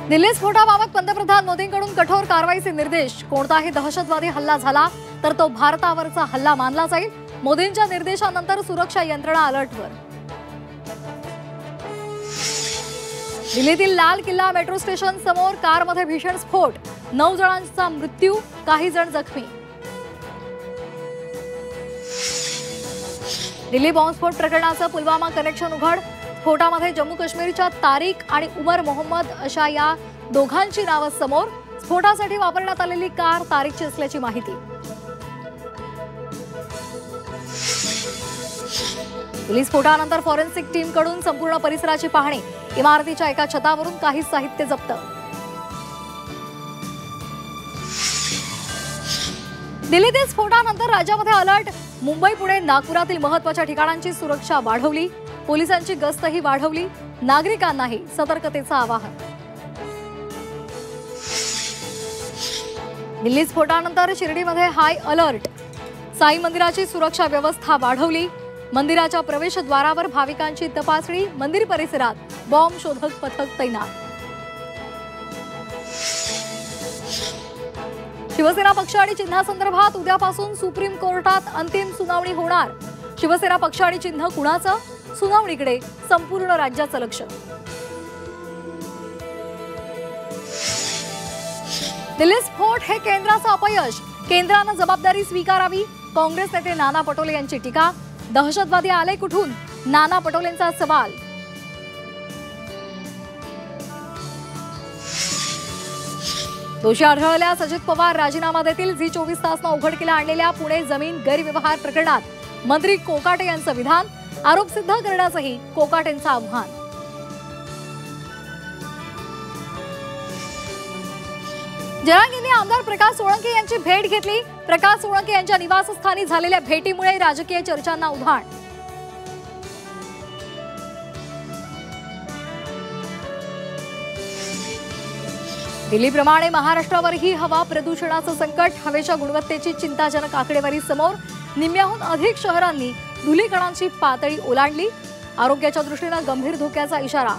दिल्ली स्फोटाबाबत पंतप्रधान मोदींकडून कठोर कारवाईचे निर्देश। कोणताही दहशतवादी हल्ला झाला तर तो भारतावरचा हल्ला मानला जाईल। मोदींच्या निर्देशानंतर सुरक्षा यंत्रणा अलर्टवर। दिल्लीतील लाल किल्ला मेट्रो स्टेशन समोर कारमध्ये भीषण स्फोट, 9 जणांचा मृत्यू, काही जण जखमी। दिल्ली बॉम्बस्फोट प्रकरणाचं पुलवामा कनेक्शन उघड। स्फोटामध्ये जम्मू काश्मीरच्या तारिक आणि उमर मोहम्मद अशा या दोघांची नावं समोर। स्फोटासाठी वापरण्यात आलेली कार तारिकची असल्याची माहिती। दिल्ली स्फोटानंतर फॉरेन्सिक टीमकडून संपूर्ण परिसराची पाहणी। इमारतीच्या एका छतावरून काही साहित्य जप्त। दिल्लीतील स्फोटानंतर राज्यामध्ये अलर्ट। मुंबई, पुणे, नागपुरातील महत्त्वाच्या ठिकाणांची सुरक्षा वाढवली। पोलिसांची गस्तही वाढवली। नागरिकांनाही सतर्कतेचं आवाहन। दिल्ली स्फोटानंतर शिर्डीमध्ये हाय अलर्ट। साई मंदिराची सुरक्षा व्यवस्था वाढवली। मंदिराच्या प्रवेशद्वारावर भाविकांची तपासणी। मंदिर परिसरात बॉम्ब शोधक पथक तैनात। शिवसेना पक्ष आणि चिन्हासंदर्भात उद्यापासून सुप्रीम कोर्टात अंतिम सुनावणी होणार। शिवसेना पक्ष आणि चिन्ह कुणाचं? सुनावणीकडे संपूर्ण राज्याचं लक्ष। दिल्ली स्फोट हे केंद्राचं अपयश। केंद्रानं जबाबदारी स्वीकारावी। काँग्रेस नेते नाना पटोले यांची टीका। दहशतवादी आले कुठून? नाना पटोलेंचा सवाल। दोषी आढळल्यास अजित पवार राजीनामा देतील। झी24 तासनं उघडकीला आणलेल्या पुणे जमीन गैरव्यवहार प्रकरणात मंत्री कोकाटे यांचं विधान। आरोप सिद्ध करण्याचंही कोकाटेंचं आव्हान। जरांगींनी आमदार प्रकाश सोळंके यांची भेट घेतली। प्रकाश सोळंके यांच्या निवासस्थानी झालेल्या भेटीमुळे राजकीय चर्चांना उधाण। दिल्लीप्रमाणे महाराष्ट्रावरही हवा प्रदूषणाचं संकट। हवेच्या गुणवत्तेची चिंताजनक आकडेवारी समोर। निम्म्याहून अधिक शहरांनी धुलीकणांची पातळी ओलांडली। आरोग्याच्या दृष्टीने गंभीर धोक्याचा इशारा।